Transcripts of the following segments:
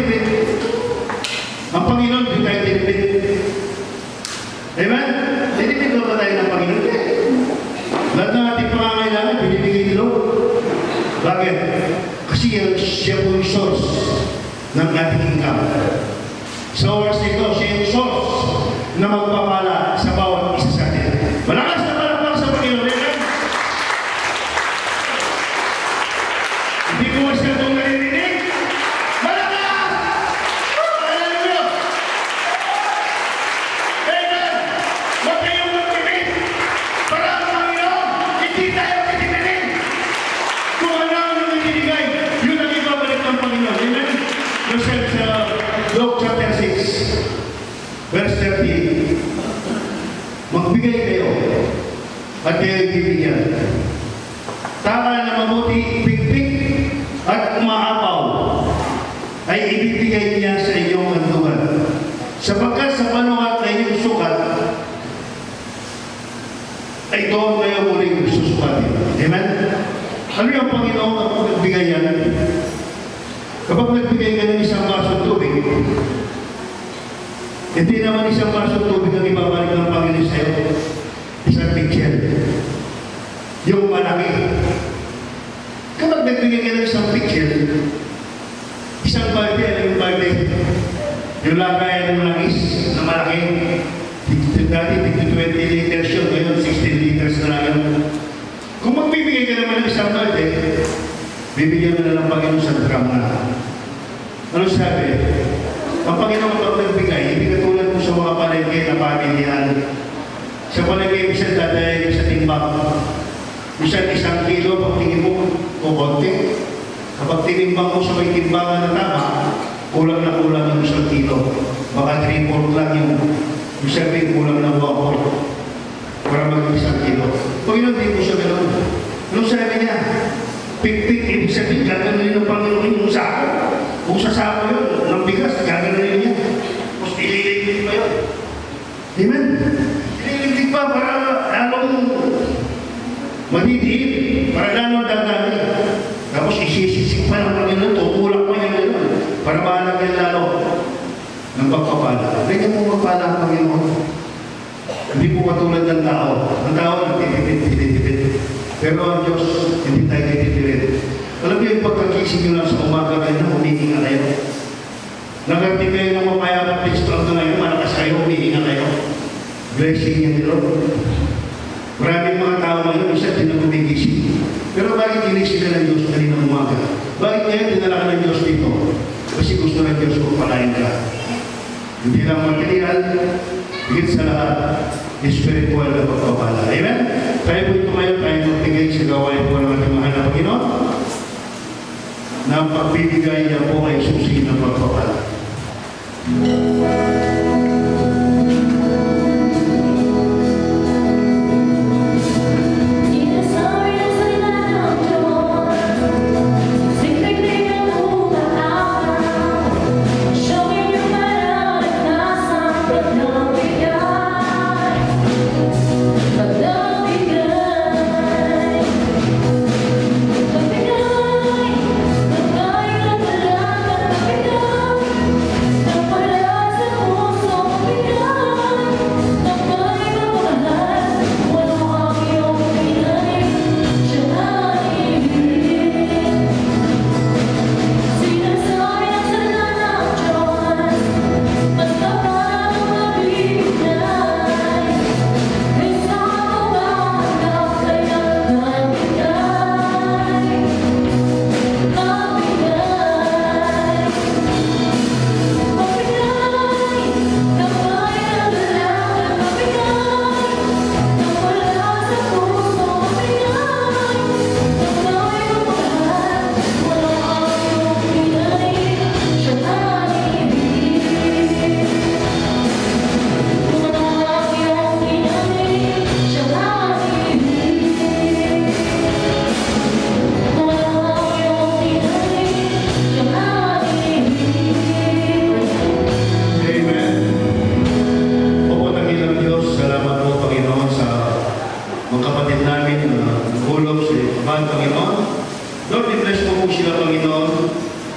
tinipid. Ang Panginoon, hindi tayo tinipid. Amen? Tinipid ba tayo ng Panginoon? Lahat ng ating pangangailangan, binibigay ni Lord. Bakit? Kasi siya po yung source ng ating income. Sa oras nito, siya yung source na magpapala sa bawat isa sa atin. Malakas na palakpak sa Panginoon. Amen? Hindi ko masyadong naririnig. Malakas! Hallelujah! Amen! Huwag kayong magpipit para ang Panginoon, hindi tayo titipinin. Kung ano ang nangyayigay, yun ang ibabalik ng Panginoon. Amen? Yourself sa Luke chapter 6, verse 30. Magbigay kayo at kayo ibibigyan. Taka na mabuti, pigpig at umaapaw ay ibibigay niya sa inyong kanduhan. Sapagkat sa panukat na inyong sukat ay doon kayo muling susukatin. Amen? Ano yung Panginoon kapag nagbigay yan? Kapag nagbigay ka ng isang basong tubig, hindi naman isang basong tubig ang ibabalik ng Panginoon sa iyo. Isang picture. Yung malaki. Kapag nagbigay ka ng isang picture, isang balde, ano yung balde? Yung lagayan ng langis na malaki. Dati, 20 liters yun. Ngayon, 16 liters na lang yun. Kung magbibigay ka naman ng isang balde, bibigyan mo na ng Panginoon sa drum na. Ano sabi? Ang Panginoon kapag nagbigay, hindi katulad mo sa mga palengke na pamilyan. Sa palengke, minsan dadaya sa timbang. Minsan 1 kilo, pag tingin mo, o konti. Kapag tinimbang mo sa may timbangan na tama, kulang na kulang yung 1 kilo. Baka 3/4 lang yung sabihin, kulang na 1/4 para maging 1 kilo. Panginoon, hindi mo siya gano'n. Anong sabi niya? Pig-pig, ibig sabihin, gaganunin ng Panginoon yung sako. Kung sa sako yun, ng bigas, gaganunin niya. Tapos ililiglig pa yun. Amen? Ililiglig pa para lalong madidiin, para lalong dadami. Tapos isisisik pa ng Panginoon, tutulak pa yan gano'n. Para malagyan lalo ng pagpapala. Ganyan mo magpala ang Panginoon. Hindi po katulad ng tao. Ang tao, nagtitipid. Pero ang Diyos, hindi tayo titipid. Alam niyo yung pagkakising nyo lang sa umaga kayo na humihinga kayo. Nagarti kayo ng mapayapang pistol na ngayon, malakas kayo, humihinga kayo. Blessing niya ni Lord. Maraming mga tao ngayon, isa din na gumigising. Pero bakit ginising ka ng Diyos kaninang umaga? Bakit ngayon dinala ka ng Diyos dito? Kasi gusto ng Diyos kung palain ka. Hindi lang material, higit sa lahat, spiritual na pagpapala. Amen? Tayo po ito ngayon, tayo magbigay sa gawain po ng ating mahal na Panginoon na ang pagbibigay niya po ay susi ng pagpapala. Bigay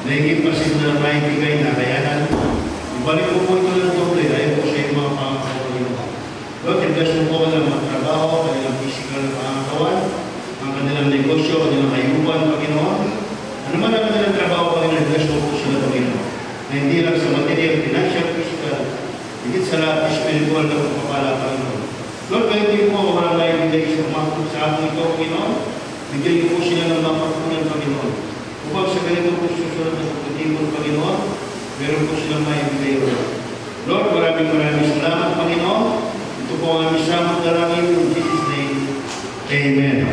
Naigit pa sila na maibigay na kayanan. Ibalik ko po ito ng doble dahil po sa iyong mga pangakawan. Lord, i-bless mo po kanilang mga trabaho, kanilang physical na pangakawan, ang kanilang negosyo, kanilang hayupan, Panginoon. Ano man ang kanilang trabaho, Panginoon, i-bless mo po sila, Panginoon. Na hindi lang sa material, financial, physical, higit sa lahat, spiritual na pagpapala, Panginoon. Lord, kahit hindi po walang maibigay sa mga sa atin ito, Panginoon, bigyan niyo po sila ng mga pagkunan, Panginoon. Upang sa ganito po susunod na pagkutipon, Panginoon, meron po silang maibigay, Lord, maraming salamat, Panginoon. Ito po ang aming samang dalangin in Jesus' name. Amen.